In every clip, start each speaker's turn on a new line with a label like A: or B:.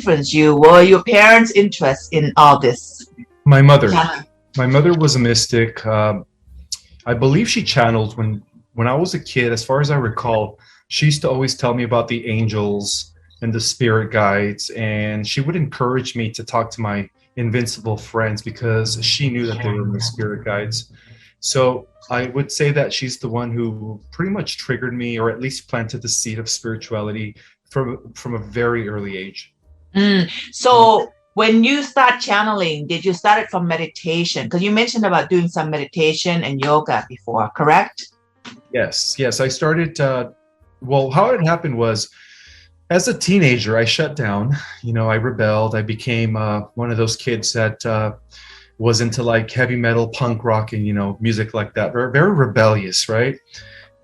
A: influenced you? Were your parents' interest in all this?
B: My mother.
A: Yeah.
B: My mother was a mystic. I believe she channeled when I was a kid, as far as I recall, she used to always tell me about the angels and the spirit guides, and she would encourage me to talk to my invincible friends because she knew that they were my spirit guides. So I would say that she's the one who pretty much triggered me, or at least planted the seed of spirituality from a very early age.
A: So when you start channeling, did you start it from meditation? Because you mentioned about doing some meditation and yoga before, correct?
B: Yes. I started. Well, how it happened was, as a teenager, I shut down. I rebelled. I became one of those kids that was into like heavy metal, punk rock, and music like that. Very, very rebellious, right?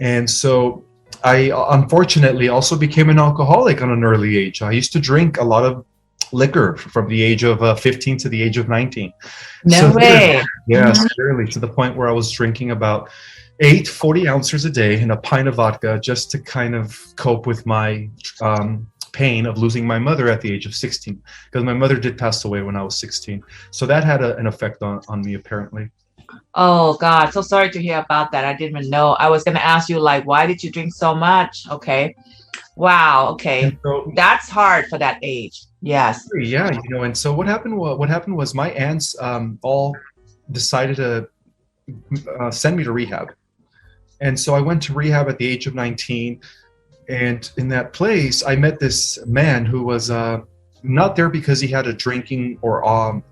B: And so I unfortunately also became an alcoholic on an early age. I used to drink a lot of liquor from the age of 15 to the age of 19.
A: No way.
B: Yes, clearly to the point where I was drinking about 40 ounces a day and a pint of vodka just to kind of cope with my pain of losing my mother at the age of 16, because my mother did pass away when I was 16. So that had an effect on me, apparently.
A: Oh God, so sorry to hear about that. I didn't even know. I was going to ask you, like, why did you drink so much? Okay. Wow. Okay.
B: So,
A: That's hard for that age. Yes.
B: yeah, and so what happened was my aunts all decided to send me to rehab. And so I went to rehab at the age of 19. And in that place, I met this man who was not there because he had a drinking or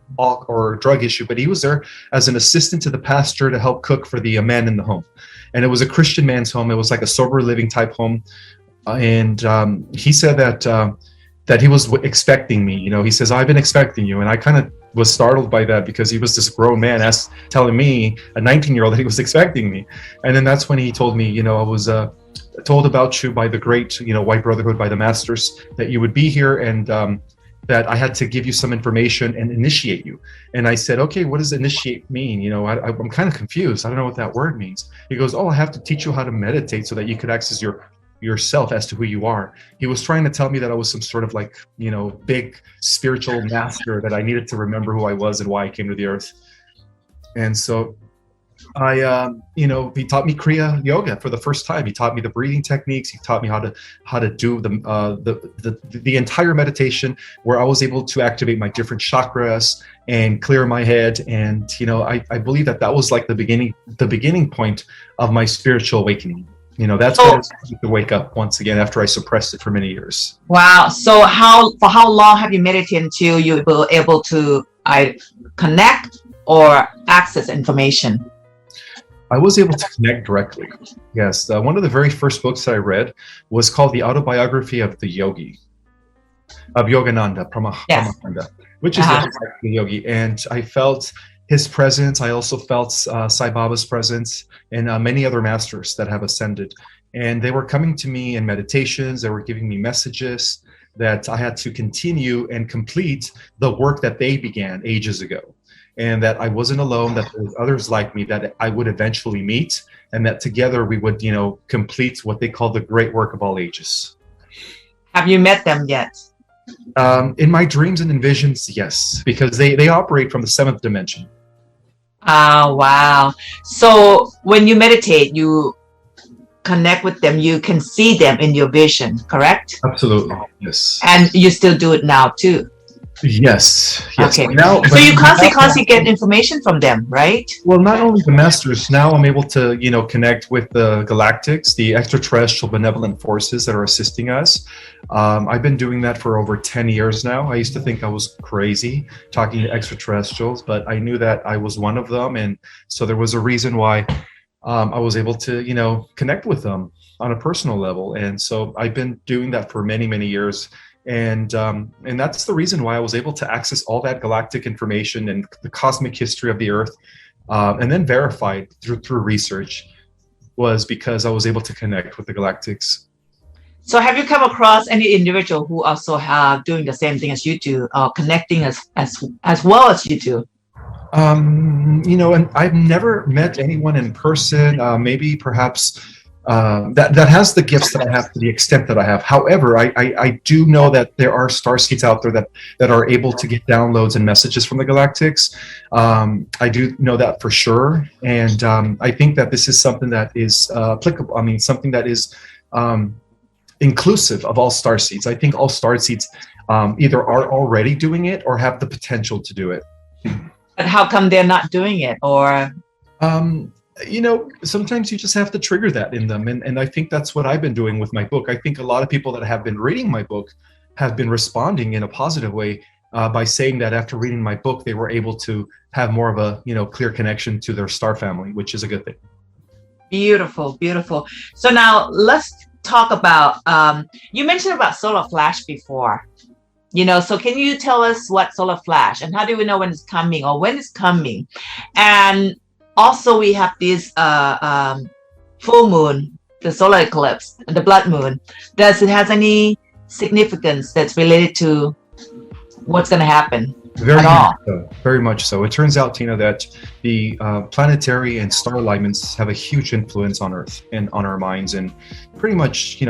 B: drug issue, but he was there as an assistant to the pastor to help cook for the man in the home. And it was a Christian man's home. It was like a sober living type home. And he said that he was expecting me. He says, I've been expecting you. And I kind of was startled by that, because he was this grown man telling me, a 19-year-old, that he was expecting me. And then that's when he told me, I was told about you by the great, White Brotherhood, by the masters, that you would be here, and that I had to give you some information and initiate you. And I said, okay, what does initiate mean? I'm kind of confused. I don't know what that word means. He goes, I have to teach you how to meditate so that you could access yourself as to who you are. He was trying to tell me that I was some sort of like, big spiritual master, that I needed to remember who I was and why I came to the earth. And so he taught me Kriya yoga for the first time. He taught me the breathing techniques. He taught me how to do the entire meditation, where I was able to activate my different chakras and clear my head. And I believe that was like the beginning point of my spiritual awakening. That's when I started to wake up once again after I suppressed it for many years.
A: Wow. So for how long have you meditated until you were able to connect or access information?
B: I was able to connect directly. Yes. One of the very first books that I read was called The Autobiography of the Yogi, of Yogananda, Brahmananda, which is the yogi. And I felt his presence. I also felt Sai Baba's presence, and many other masters that have ascended. And they were coming to me in meditations. They were giving me messages that I had to continue and complete the work that they began ages ago. And that I wasn't alone, that there was others like me that I would eventually meet, and that together we would, complete what they call the great work of all ages.
A: Have you met them yet?
B: In my dreams and in visions, yes, because they operate from the 7th dimension.
A: Wow. So when you meditate, you connect with them, you can see them in your vision, correct?
B: Absolutely, yes.
A: And you still do it now too?
B: Yes.
A: Okay.
B: Now,
A: so you constantly get information from them, right?
B: Well, not only the masters. Now I'm able to, connect with the galactics, the extraterrestrial benevolent forces that are assisting us. I've been doing that for over 10 years now. I used to think I was crazy talking to extraterrestrials, but I knew that I was one of them. And so there was a reason why I was able to, connect with them on a personal level. And so I've been doing that for many, many years. And that's the reason why I was able to access all that galactic information and the cosmic history of the Earth, and then verified through research, was because I was able to connect with the galactics.
A: So have you come across any individual who also have doing the same thing as you do, connecting as well as you do?
B: And I've never met anyone in person. Maybe perhaps that has the gifts that I have to the extent that I have. However, I do know that there are starseeds out there that are able to get downloads and messages from the galactics. I do know that for sure, and I think that this is something that is applicable. I mean, something that is inclusive of all starseeds. I think all starseeds either are already doing it or have the potential to do it.
A: But how come they're not doing it? Or
B: sometimes you just have to trigger that in them. And I think that's what I've been doing with my book. I think a lot of people that have been reading my book have been responding in a positive way by saying that after reading my book, they were able to have more of a, clear connection to their star family, which is a good thing.
A: beautiful, beautiful. So now let's talk about, you mentioned about solar flash before. So can you tell us what solar flash and how do we know when it's coming or when it's coming? And also we have this full moon, the solar eclipse, the blood moon. Does it have any significance that's related to what's going to happen at all?
B: Very much so. It turns out, Tina, that the planetary and star alignments have a huge influence on Earth and on our minds and pretty much,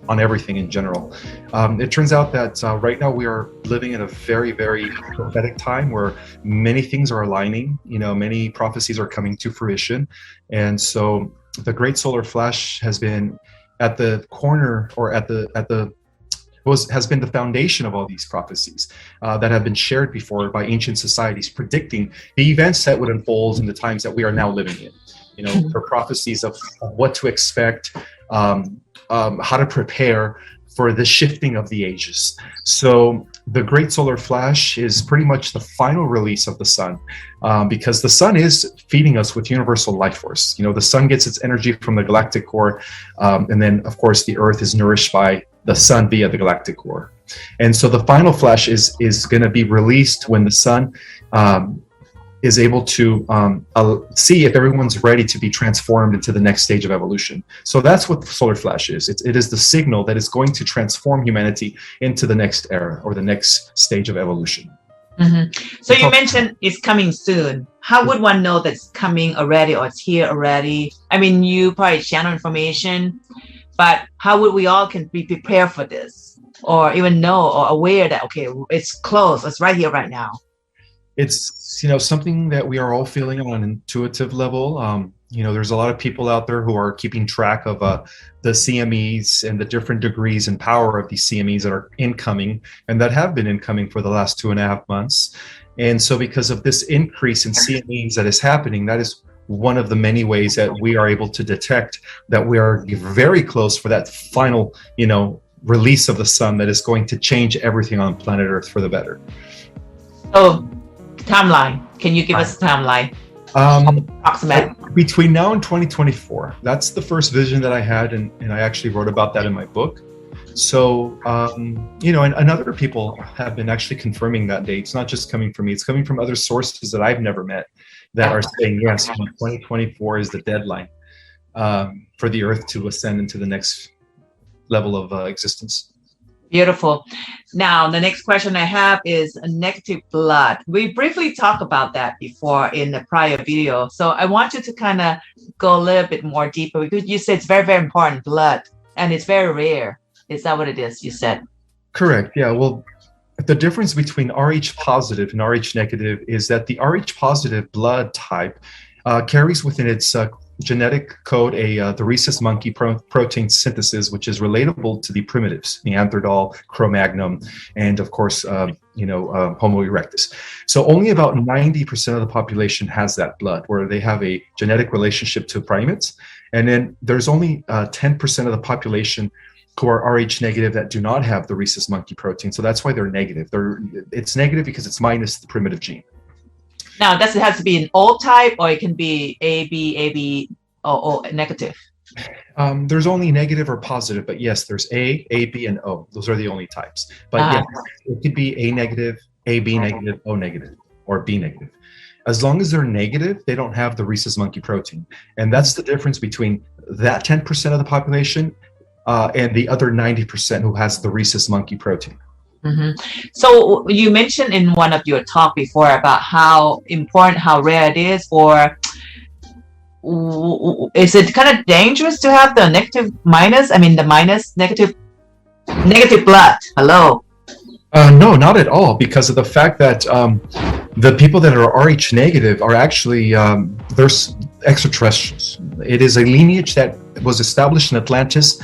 B: on everything in general. It turns out that right now we are living in a very, very prophetic time where many things are aligning, many prophecies are coming to fruition. And so the great solar flash has been at the corner or has been the foundation of all these prophecies that have been shared before by ancient societies, predicting the events that would unfold in the times that we are now living in. For prophecies of what to expect, how to prepare for the shifting of the ages. So the great solar flash is pretty much the final release of the sun, because the sun is feeding us with universal life force. The sun gets its energy from the galactic core, and then of course the earth is nourished by the sun via the galactic core. And so the final flash is going to be released when the sun is able to see if everyone's ready to be transformed into the next stage of evolution. So that's what the solar flash is. It is the signal that is going to transform humanity into the next era or the next stage of evolution.
A: Mm-hmm. So you mentioned it's coming soon. How would one know that it's coming already or it's here already? I mean, you probably channel information, but how would we all can be prepared for this or even know or aware that, okay, it's close, it's right here, right now?
B: It's something that we are all feeling on an intuitive level. There's a lot of people out there who are keeping track of the CMEs and the different degrees and power of these CMEs that are incoming and that have been incoming for the last 2.5 months. And so because of this increase in CMEs that is happening, that is one of the many ways that we are able to detect that we are very close for that final, release of the sun that is going to change everything on planet Earth for the better.
A: So timeline. Can you give us a timeline? Approximate.
B: Between now and 2024. That's the first vision that I had, and I actually wrote about that in my book. So, and other people have been actually confirming that date. It's not just coming from me. It's coming from other sources that I've never met that are saying, yes, 2024 is the deadline for the Earth to ascend into the next level of existence.
A: Beautiful. Now, the next question I have is negative blood. We briefly talked about that before in the prior video. So I want you to kind of go a little bit more deeper because you said it's very, very important, blood, and it's very rare. Is that what it is, you said?
B: Correct. Yeah. Well, the difference between Rh positive and Rh negative is that the Rh positive blood type carries within its genetic code the rhesus monkey protein synthesis, which is relatable to the primitives, Neanderthal, Cro-Magnon, and of course, Homo erectus. So only about 90% of the population has that blood, where they have a genetic relationship to primates. And then there's only 10% of the population who are Rh negative that do not have the rhesus monkey protein. So that's why they're negative. It's negative because it's minus the primitive gene.
A: Now, does it have to be an O type, or it can be AB, or negative?
B: There's only negative or positive, but yes, there's A, B, and O. Those are the only types. But yes, it could be A negative, AB negative, O negative, or B negative. As long as they're negative, they don't have the rhesus monkey protein. And that's the difference between that 10% of the population and the other 90% who has the rhesus monkey protein.
A: Mm-hmm. So you mentioned in one of your talk before about how important, how rare it is, or is it kind of dangerous to have the negative minus? I mean, the minus negative blood. Hello.
B: No, not at all, because of the fact that the people that are Rh negative are actually there's extraterrestrials. It is a lineage that was established in Atlantis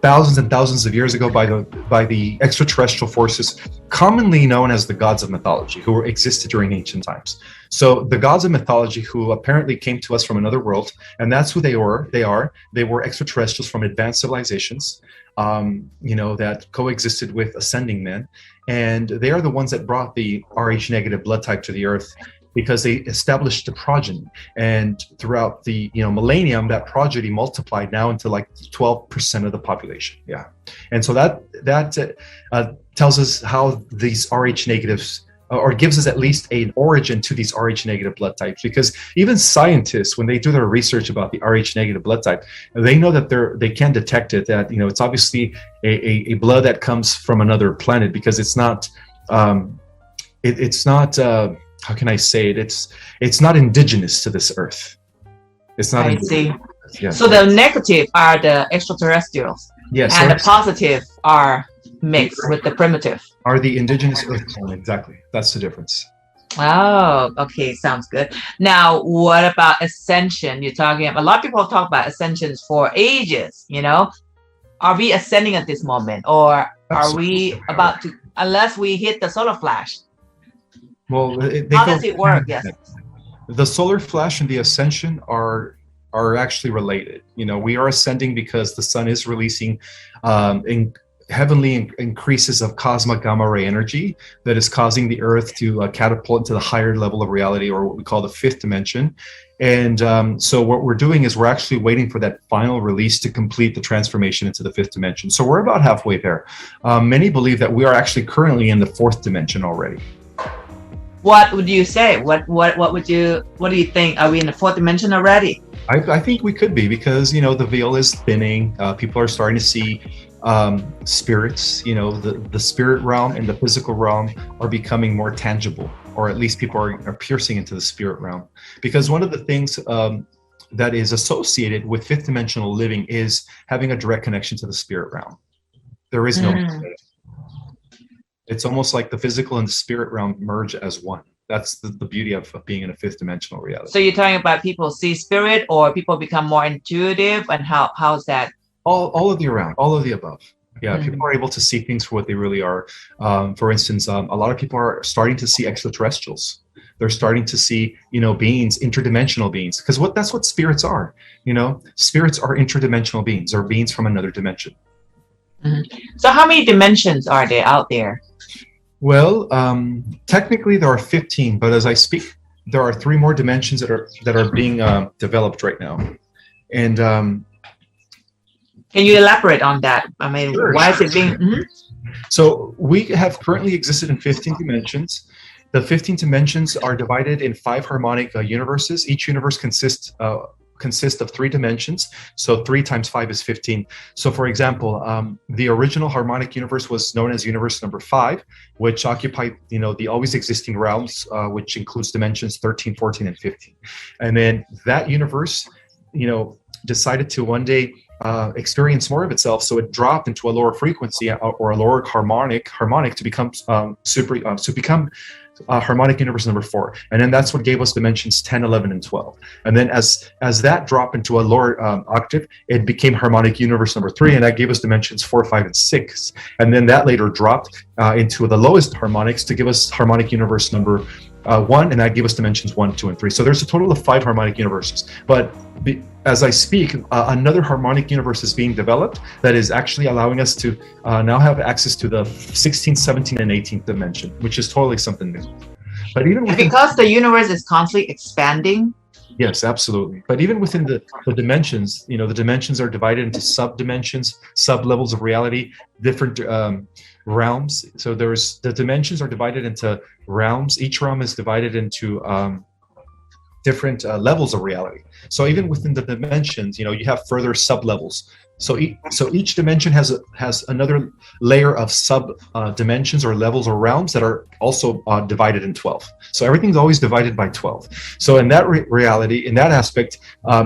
B: thousands and thousands of years ago by the extraterrestrial forces, commonly known as the gods of mythology, who existed during ancient times. So the gods of mythology, who apparently came to us from another world, and that's who they were. They were extraterrestrials from advanced civilizations. That coexisted with ascending men, and they are the ones that brought the Rh negative blood type to the earth, because they established a progeny, and throughout the millennium, that progeny multiplied now into like 12% of the population. Yeah, and so that tells us how these Rh negatives, or gives us at least an origin to these Rh negative blood types, because even scientists, when they do their research about the Rh negative blood type, they know that they can detect it, that it's obviously a blood that comes from another planet, because it's not it's not how can I say it, it's not indigenous to this earth. It's not
A: I see.
B: Yeah.
A: So the negative are the extraterrestrials,
B: yes,
A: and the positive are mixed with the primitive.
B: Are the indigenous earth clone. Exactly. That's the difference.
A: Oh, okay, sounds good. Now, what about ascension? You're talking, a lot of people talk about ascensions for ages, Are we ascending at this moment, or are we about to, unless we hit the solar flash?
B: Well,
A: how does it work? Yes.
B: The solar flash and the ascension are actually related. We are ascending because the sun is releasing heavenly increases of cosmic gamma ray energy that is causing the earth to catapult into the higher level of reality, or what we call the fifth dimension. And so what we're doing is we're actually waiting for that final release to complete the transformation into the fifth dimension. So we're about halfway there. Many believe that we are actually currently in the fourth dimension already.
A: What would you say? What do you think? Are we in the fourth dimension already?
B: I think we could be, because the veil is thinning. People are starting to see spirits. The spirit realm and the physical realm are becoming more tangible, or at least people are piercing into the spirit realm. Because one of the things that is associated with fifth dimensional living is having a direct connection to the spirit realm. There is no mistake. It's almost like the physical and the spirit realm merge as one. That's the beauty of being in a fifth dimensional reality. So
A: you're talking about people see spirit, or people become more intuitive, and how's that?
B: All of the around, all of the above. Yeah, people are able to see things for what they really are. For instance, a lot of people are starting to see extraterrestrials. They're starting to see, beings, interdimensional beings, because that's what spirits are. Spirits are interdimensional beings, or beings from another dimension.
A: So how many dimensions are there out there?
B: Well, technically there are 15, but as I speak, there are 3 more dimensions that are being developed right now. And
A: can you elaborate on that? I mean, sure, why is it being?
B: So we have currently existed in 15 dimensions. The 15 dimensions are divided in 5 harmonic universes. Each universe consists of 3 dimensions, so 3 times 5 is 15. So for example, the original harmonic universe was known as universe number 5, which occupied the always existing realms, which includes dimensions 13, 14, and 15. And then that universe decided to one day experience more of itself, so it dropped into a lower frequency, or a lower harmonic to become harmonic universe number 4, and then that's what gave us dimensions 10, 11, and 12. And then as that dropped into a lower octave, it became harmonic universe number 3, and that gave us dimensions 4, 5, and 6. And then that later dropped into the lowest harmonics to give us harmonic universe number 1, and that gave us dimensions 1, 2, and 3. So there's a total of 5 harmonic universes. But as I speak, another harmonic universe is being developed that is actually allowing us to now have access to the 16th, 17th, and 18th dimension, which is totally something new. But even
A: because the universe is constantly expanding.
B: Yes, absolutely. But even within the dimensions, the dimensions are divided into sub-dimensions, sub-levels of reality, different realms. So the dimensions are divided into realms. Each realm is divided into different levels of reality. So even within the dimensions, you have further sub-levels. So each dimension has another layer of sub dimensions or levels or realms that are also divided in 12. So everything's always divided by 12. So in that reality, in that aspect,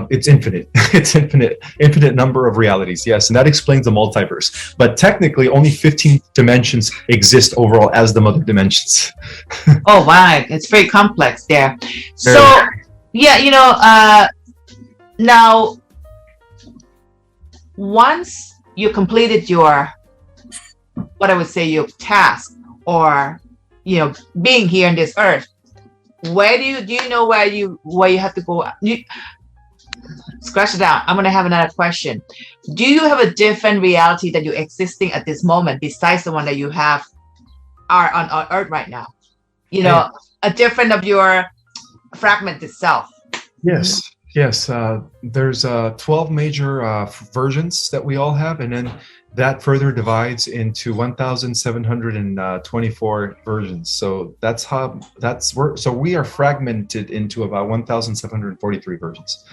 B: it's infinite. It's infinite number of realities. Yes, and that explains the multiverse. But technically, only 15 dimensions exist overall as the mother dimensions.
A: Oh, wow, it's very complex there. So,
B: Very.
A: yeah, now once you completed your, what I would say, your task, or being here on this earth, where do you know where you have to go? Scratch it out. I'm going to have another question. Do you have a different reality that you're existing at this moment besides the one that you are on earth right now? A different of your fragment itself.
B: Yes. Yes, there's 12 major versions that we all have, and then that further divides into 1,724 versions. So we are fragmented into about 1,743 versions.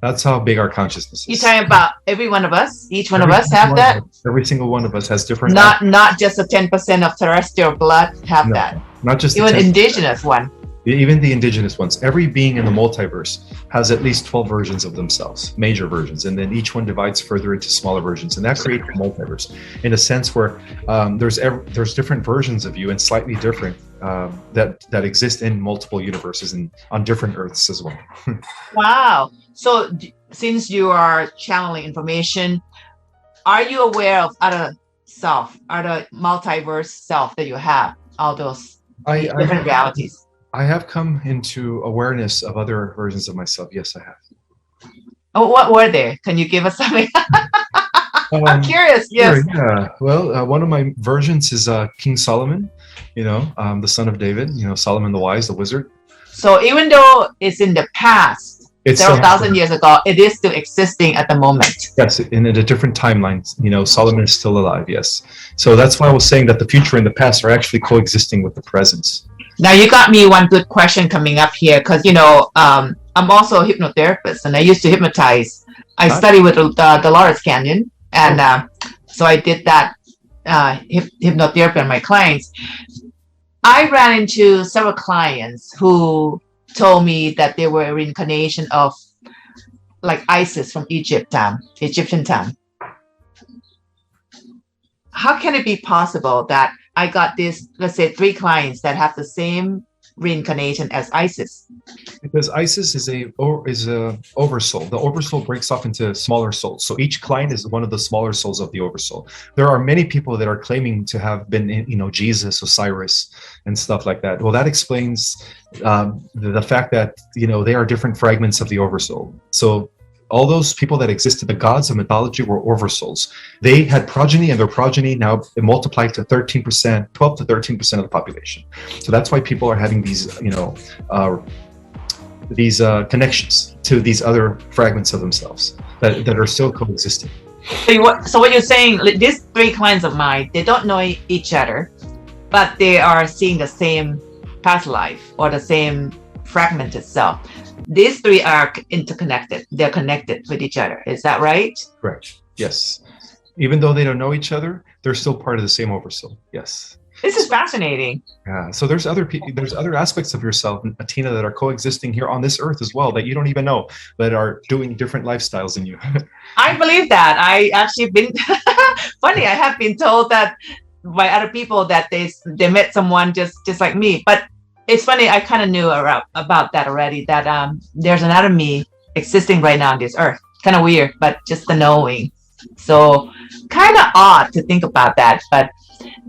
B: That's how big our consciousness is.
A: You're talking about every one of us? Each one of us have that?
B: Every single one of us has different.
A: Not just the 10% of terrestrial blood have that.
B: Not just
A: even indigenous one.
B: Even the indigenous ones. Every being in the multiverse has at least 12 versions of themselves, major versions, and then each one divides further into smaller versions, and that creates a multiverse in a sense where there's different versions of you and slightly different that exist in multiple universes and on different Earths as well.
A: Wow. So since you are channeling information, are you aware of other multiverse self that you have, all those different realities?
B: I have come into awareness of other versions of myself. Yes, I have.
A: Oh, what were they? Can you give us something? I'm curious. Yes.
B: Sure, yeah. Well, one of my versions is King Solomon, the son of David, Solomon the Wise, the wizard.
A: So even though it's in the past, several thousand years ago, it is still existing at the moment.
B: Yes, in a different timeline, Solomon is still alive, yes. So that's why I was saying that the future and the past are actually coexisting with the present.
A: Now you got me one good question coming up here, because I'm also a hypnotherapist, and I used to hypnotize. I studied with Dolores Canyon, and so I did that hypnotherapy on my clients. I ran into several clients who told me that they were a reincarnation of like Isis from Egyptian time. How can it be possible that I got this, let's say 3 clients that have the same reincarnation as Isis?
B: Because Isis is a oversoul. The oversoul breaks off into smaller souls. So each client is one of the smaller souls of the oversoul. There are many people that are claiming to have been, Jesus, Osiris, and stuff like that. Well, that explains the fact that they are different fragments of the oversoul. So all those people that existed, the gods of mythology, were oversouls. They had progeny, and their progeny now multiplied to 13%, 12 to 13% of the population. So that's why people are having these, connections to these other fragments of themselves that are still coexisting.
A: So what you're saying, these 3 clients of mine, they don't know each other, but they are seeing the same past life or the same fragment itself. These 3 are interconnected. They're connected with each other. Is that right?
B: Correct. Yes. Even though they don't know each other, they're still part of the same oversoul. Yes.
A: This is fascinating.
B: Yeah. So there's other aspects of yourself, Atina, that are coexisting here on this earth as well that you don't even know, that are doing different lifestyles than you.
A: I believe that. I actually been funny. I have been told that by other people that they met someone just like me, but it's funny, I kind of knew about that already, that there's another me existing right now on this earth. Kind of weird, but just the knowing. So kind of odd to think about that, but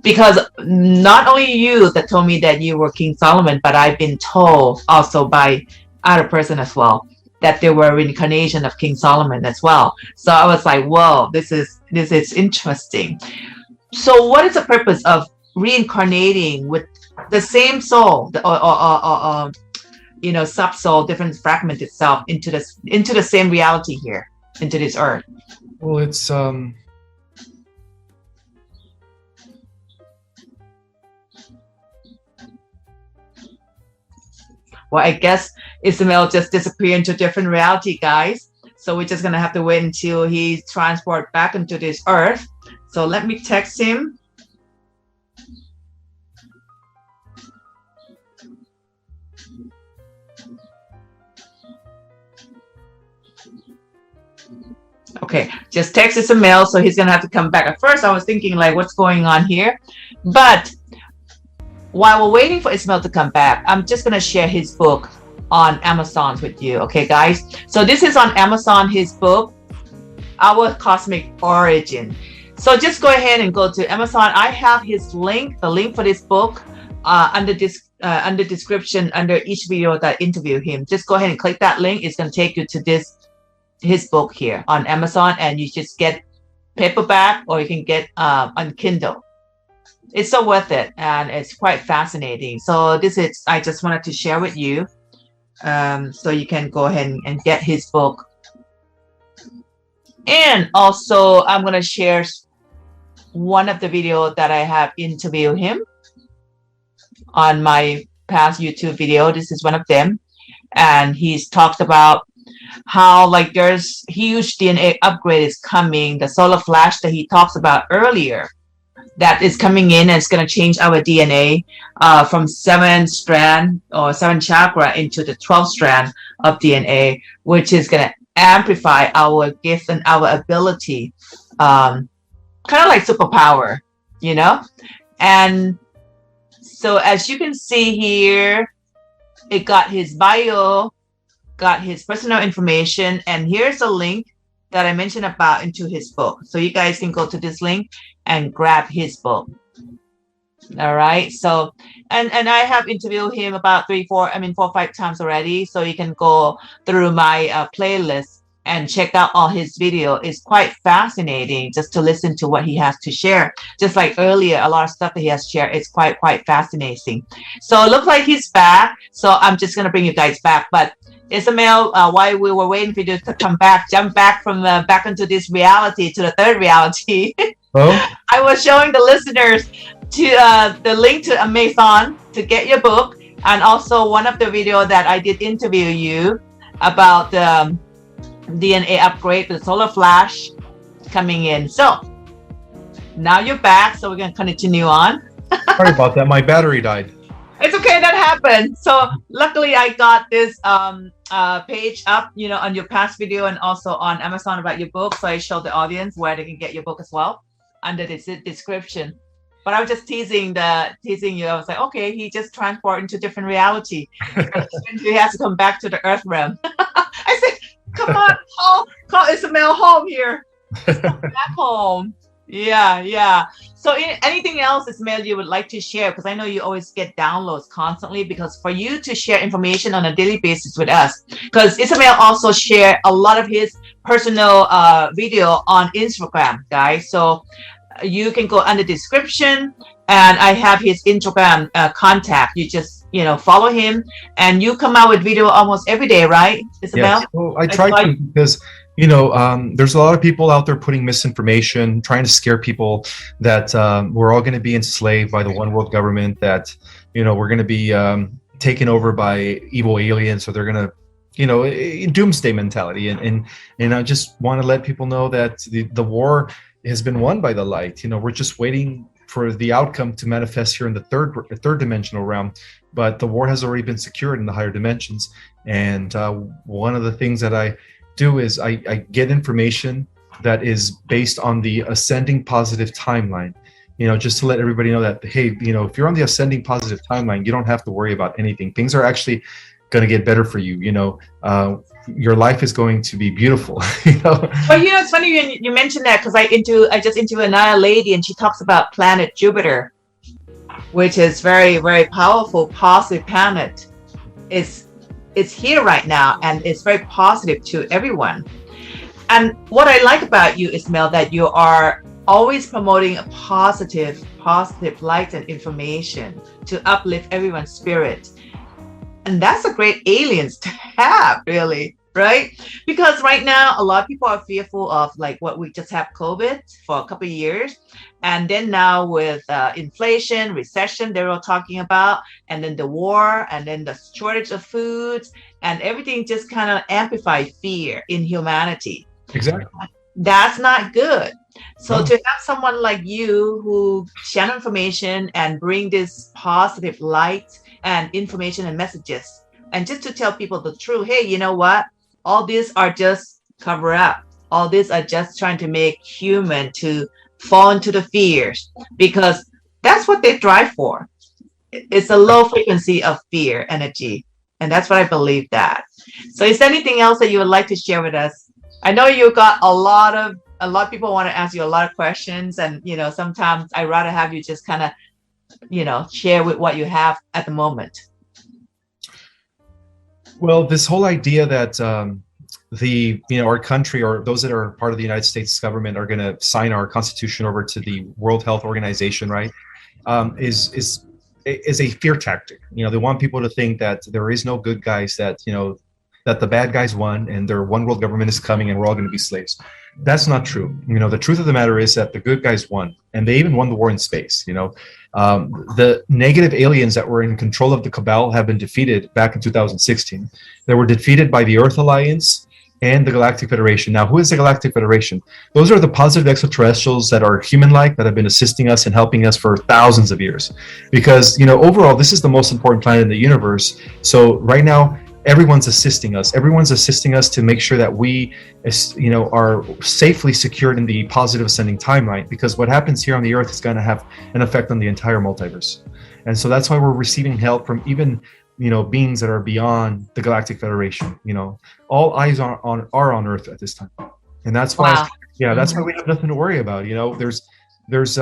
A: because not only you that told me that you were King Solomon, but I've been told also by other person as well that there were a reincarnation of King Solomon as well. So I was like, whoa, this is interesting. So what is the purpose of reincarnating with the same soul, sub-soul, different fragment itself into the same reality here, into this earth?
B: Well, it's
A: Well, I guess Ismael just disappeared into a different reality, guys. So we're just gonna have to wait until he transport back into this earth. So let me text him. Okay, just text Ismael, so he's gonna have to come back. At first, I was thinking like, what's going on here? But while we're waiting for Ismael to come back, I'm just gonna share his book on Amazon with you. Okay, guys. So this is on Amazon. His book, Our Cosmic Origin. So just go ahead and go to Amazon. I have his link, the link for this book, under description under each video that I interview him. Just go ahead and click that link. It's gonna take you to his book here on Amazon, and you just get paperback or you can get on Kindle. It's so worth it, and it's quite fascinating. So I just wanted to share with you, so you can go ahead and get his book. And also, I'm going to share one of the videos that I have interviewed him on my past YouTube video. This is one of them, and he's talked about how like there's huge DNA upgrade is coming, the solar flash that he talks about earlier, that is coming in and it's going to change our DNA from 7 strand or 7 chakra into the 12th strand of DNA, which is going to amplify our gift and our ability, kind of like superpower, you know. And so as you can see here, it got his bio, got his personal information, and here's a link that I mentioned about into his book. So you guys can go to this link and grab his book. All right. So, and I have interviewed him about 4 or 5 times already. So you can go through my playlist and check out all his video. It's quite fascinating just to listen to what he has to share. Just like earlier, a lot of stuff that he has shared is quite fascinating. So it looks like he's back. So I'm just going to bring you guys back. But Ismael, while we were waiting for you to come back, jump back from back into this reality to the third reality.
B: Oh?
A: I was showing the listeners to the link to Amazon to get your book, and also one of the video that I did interview you about the DNA upgrade, the solar flash coming in. So now you're back, so we're going to continue on.
B: Sorry about that. My battery died.
A: It's okay, that happened. So luckily I got this page up, you know, on your past video and also on Amazon about your book. So I showed the audience where they can get your book as well under this description. But I was just teasing you. I was like, okay, he just transported into different reality. He has to come back to the earth realm. I said, come on, call Ismael home here. Come back home. Yeah. So anything else, Ismael, you would like to share? Because I know you always get downloads constantly, because for you to share information on a daily basis with us, because Ismael also share a lot of his personal video on Instagram, guys. So you can go under description, and I have his Instagram contact. You just, you know, follow him, and you come out with video almost every day, right, Ismael?
B: Yes. Well, I try to, because you know, there's a lot of people out there putting misinformation, trying to scare people that we're all going to be enslaved by the one world government, that, you know, we're going to be taken over by evil aliens, or they're going to, you know, doomsday mentality. And I just want to let people know that the war has been won by the light. You know, we're just waiting for the outcome to manifest here in the third dimensional realm, but the war has already been secured in the higher dimensions. And one of the things that I do is I get information that is based on the ascending positive timeline, you know, just to let everybody know that, hey, you know, if you're on the ascending positive timeline, you don't have to worry about anything. Things are actually going to get better for you. You know, your life is going to be beautiful. You know. Well,
A: you know, it's funny you mentioned that, because I just interviewed another lady, and she talks about planet Jupiter, which is very, very powerful, positive planet. It's here right now, and it's very positive to everyone. And what I like about you, Ismael, that you are always promoting a positive light and information to uplift everyone's spirit. And that's a great aliens to have, really, right? Because right now, a lot of people are fearful of like what we just have COVID for a couple of years. And then now with inflation, recession, they're all talking about, and then the war, and then the shortage of foods, and everything just kind of amplified fear in humanity.
B: Exactly.
A: That's not good. So
B: No.
A: to have someone like you who share information and bring this positive light and information and messages, and just to tell people the truth, hey, you know what? All these are just cover up. All these are just trying to make human to fall into the fears because that's what they drive for. It's a low frequency of fear energy. And that's what I believe that. So is there anything else that you would like to share with us? I know you got a lot of people want to ask you a lot of questions, and sometimes I rather have you just kind of share with what you have at the moment.
B: Well, this whole idea that our country or those that are part of the United States government are going to sign our constitution over to the World Health Organization, right? Is a fear tactic. They want people to think that there is no good guys, that the bad guys won and their one world government is coming and we're all going to be slaves. That's not true. The truth of the matter is that the good guys won, and they even won the war in space. The negative aliens that were in control of the cabal have been defeated back in 2016. They were defeated by the Earth Alliance and the Galactic Federation. Now, who is the Galactic Federation? Those are the positive extraterrestrials that are human-like, that have been assisting us and helping us for thousands of years. Because, overall, this is the most important planet in the universe. So right now, everyone's assisting us. Everyone's assisting us to make sure that we, are safely secured in the positive ascending timeline. Because what happens here on the Earth is going to have an effect on the entire multiverse. And so that's why we're receiving help from even beings that are beyond the Galactic Federation. All eyes are on Earth at this time, and that's why,
A: Wow.
B: that's why we have nothing to worry about. There's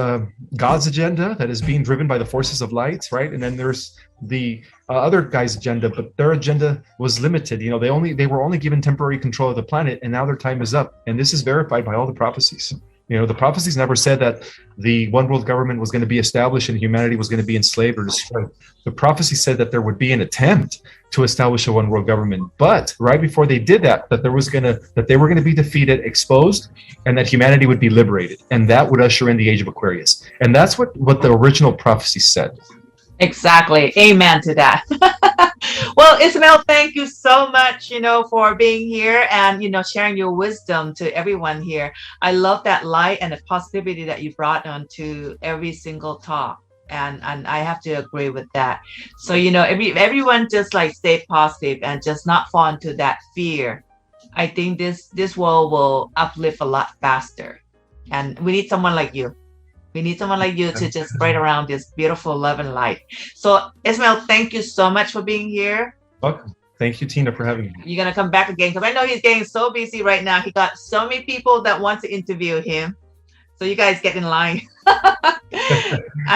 B: God's agenda that is being driven by the forces of light, right? And then there's the other guy's agenda, but their agenda was limited. They were only given temporary control of the planet, and now their time is up. And this is verified by all the prophecies. The prophecies never said that the one world government was going to be established and humanity was going to be enslaved or destroyed. The prophecy said that there would be an attempt to establish a one world government, but right before they did that they were going to be defeated, exposed, and that humanity would be liberated, and that would usher in the age of Aquarius. And that's what the original prophecy said.
A: Exactly. Amen to that. Well, Ismael, thank you so much, for being here and, sharing your wisdom to everyone here. I love that light and the positivity that you brought onto every single talk. And I have to agree with that. So, everyone just like stay positive and just not fall into that fear. I think this world will uplift a lot faster. And we need someone like you. We need someone like you to just spread around this beautiful love and light. So, Ismael, thank you so much for being here.
B: Welcome. Thank you, Tina, for having me.
A: You're going to come back again because I know he's getting so busy right now. He got so many people that want to interview him. So you guys get in line. I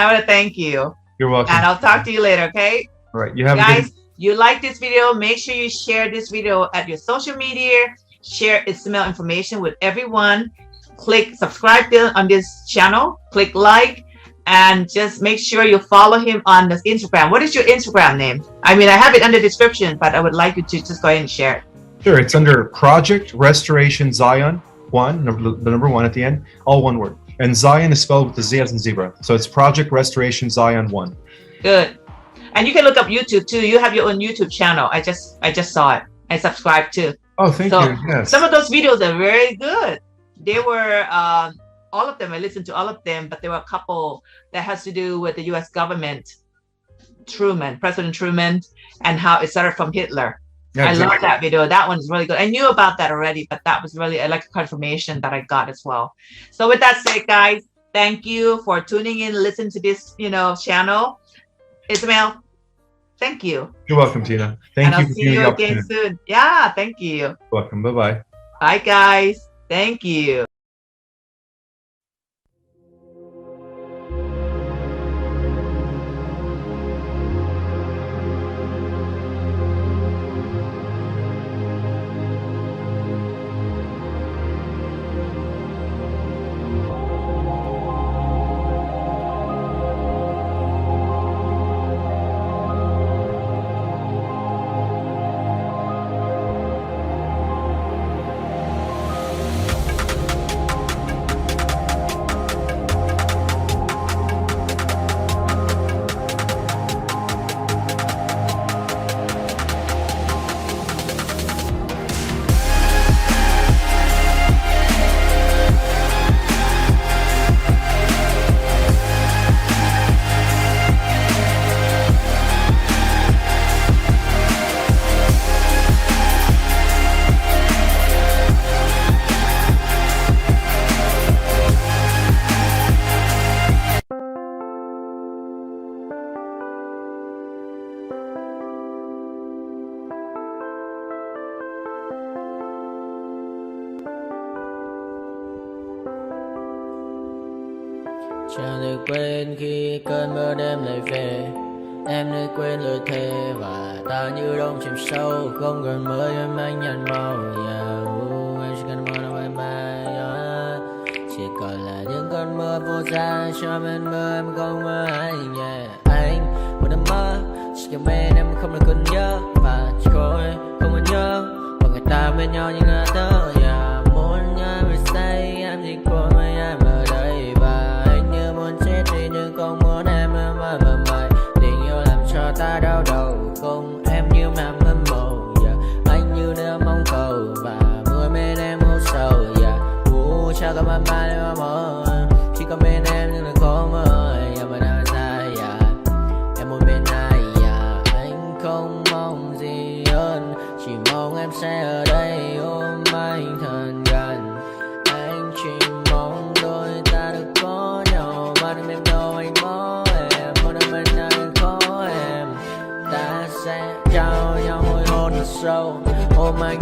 A: want to thank you.
B: You're welcome.
A: And I'll talk to you later, okay?
B: All right. You have
A: guys, you like this video, make sure you share this video at your social media. Share Ismael information with everyone. Click subscribe on this channel, click like, and just make sure you follow him on this Instagram. What is your Instagram name? I mean, I have it under the description, but I would like you to just go ahead and share it.
B: Sure, it's under Project Restoration Zion 1, the number 1 at the end, all one word. And Zion is spelled with the Z as in zebra. So it's Project Restoration Zion 1.
A: Good. And you can look up YouTube too. You have your own YouTube channel. I just saw it. I subscribed too.
B: Oh, thank you. Yes.
A: Some of those videos are very good. They were all of them. I listened to all of them, but there were a couple that has to do with the U.S. government, President Truman, and how it started from Hitler. Yeah, exactly. I love that video. That one is really good. I knew about that already, but that was really, I like the confirmation that I got as well. So with that said, guys, thank you for tuning in, listen to this, channel. Ismael, thank you.
B: You're welcome, Tina. Thank you.
A: And I'll see you again soon. Yeah, thank you. You're
B: welcome. Bye-bye.
A: Bye, guys. Thank you.
C: Chẳng thể quên khi cơn mưa đêm lại về. Em nơi quên lời thề và ta như đông chìm sâu, không còn mới em anh nhận màu. Em chỉ cần mơ đâu em chỉ còn là những cơn mưa vô giá cho bên mơ em không mơ anh. Anh một đêm mơ chỉ cần bên em không được cần nhớ và chỉ có em không muốn nhớ và người ta bên nhau nhưng ngã tớ. Muốn nhớ về say em chỉ có mấy em ở đây và anh như muốn chết đi nhưng không muốn em mơ mày. Tình yêu làm cho ta đau đầu không em như mà mơ mộng. Anh như đứa mong cầu và mưa bên em u sầu. Chắc có bạn mai em mơ chỉ có bên em nhưng là khó mơ. Em ở đâu ra em muốn bên ai anh không mong gì hơn, chỉ mong em sẽ ở đây ôm anh thật gần. Anh chỉ mong đôi ta được có nhau mà đừng em đâu anh có em muốn ở bên anh có em. Ta sẽ trao nhau môi hôn thật sâu ôm anh.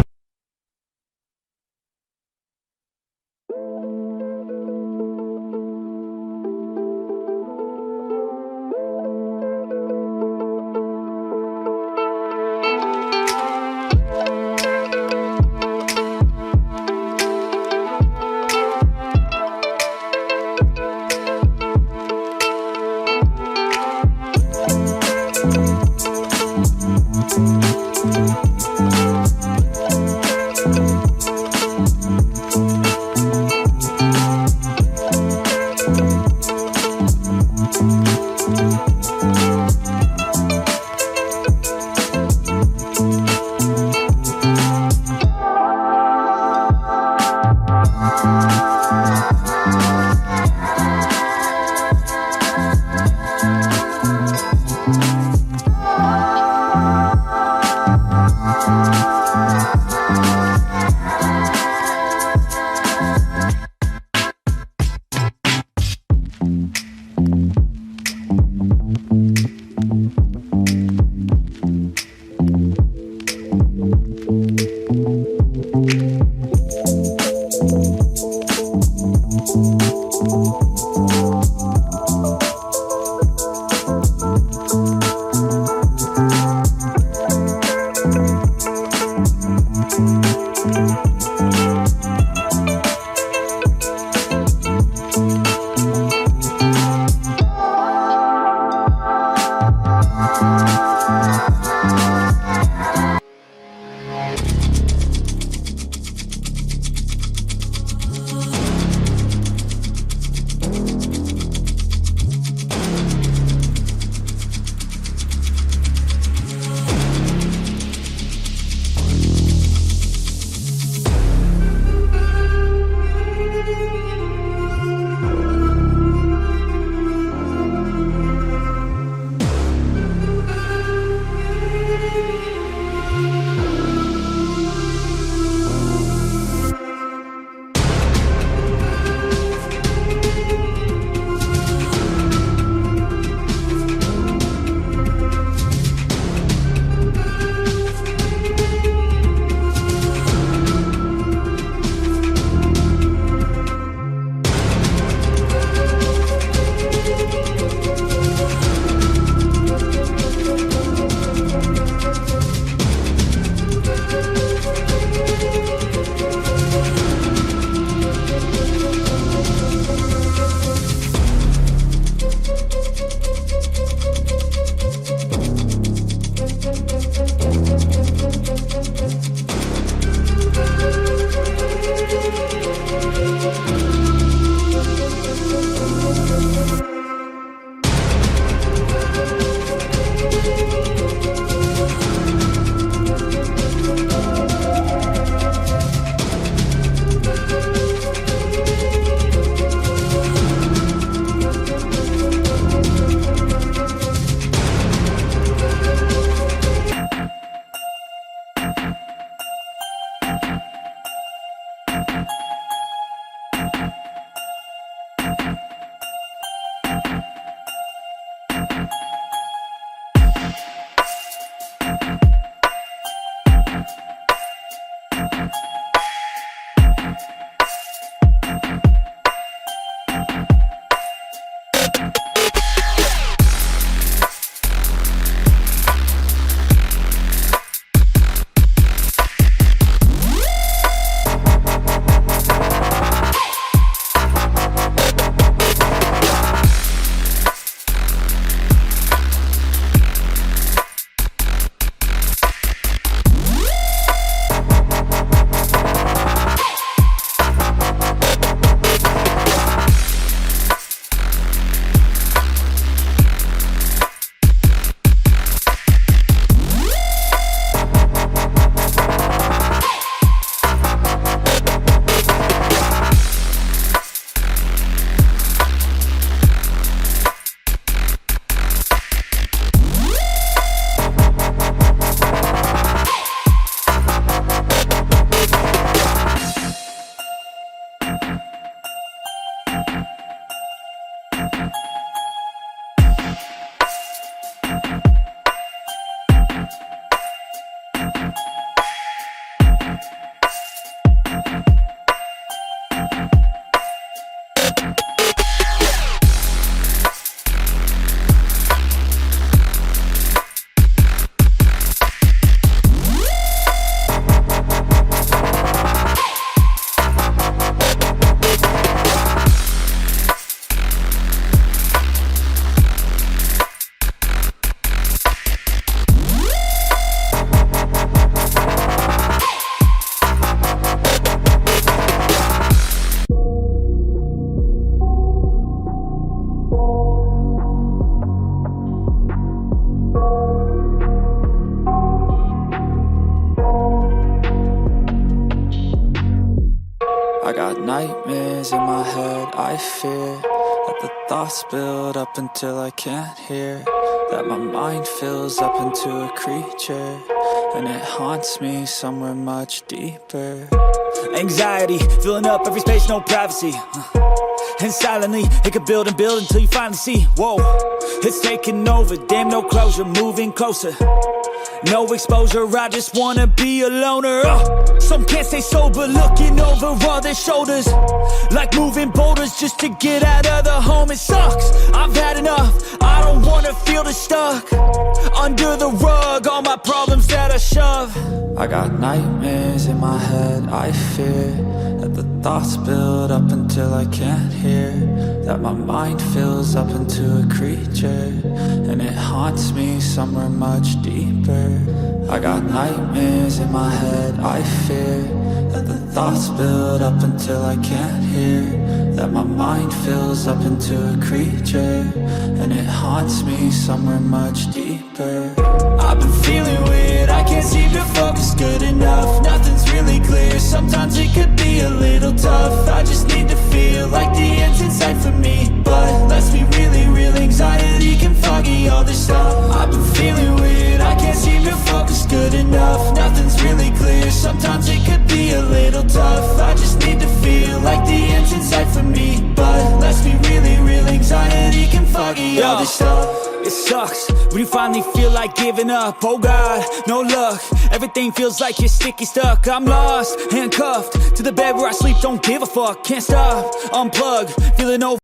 D: I got nightmares in my head, I fear that the thoughts build up until I can't hear, that my mind fills up into a creature, and it haunts me somewhere much deeper.
E: Anxiety, filling up every space, no privacy. And silently, it could build and build until you finally see, whoa, it's taking over, damn no closure, moving closer. No exposure, I just wanna be a loner. Some can't stay sober, looking over all their shoulders, like moving boulders just to get out of the home. It sucks, I've had enough, I don't wanna feel the stuck under the rug, all my problems that I shove.
D: I got nightmares in my head, I fear that the thoughts build up until I can't hear, that my mind fills up into a creature, and it haunts me somewhere much deeper. I got nightmares in my head, I fear that the thoughts build up until I can't hear, that my mind fills up into a creature, and it haunts me somewhere much deeper.
E: I've been feeling weird, I can't seem to focus good enough. Nothing's really clear, sometimes it could be a little tough. I just need to feel like the end's in sight for me, but let's be really real, anxiety can foggy all this stuff. I've been feeling weird, I can't seem to focus good enough. Nothing's really clear, sometimes it could be a little tough. I just need to feel like the end's in sight for me, but let's be really real, anxiety can foggy all this stuff. It sucks when you finally feel like giving up. Oh God, no luck, everything feels like you're sticky stuck. I'm lost, handcuffed to the bed where I sleep, don't give a fuck. Can't stop, unplug, feeling over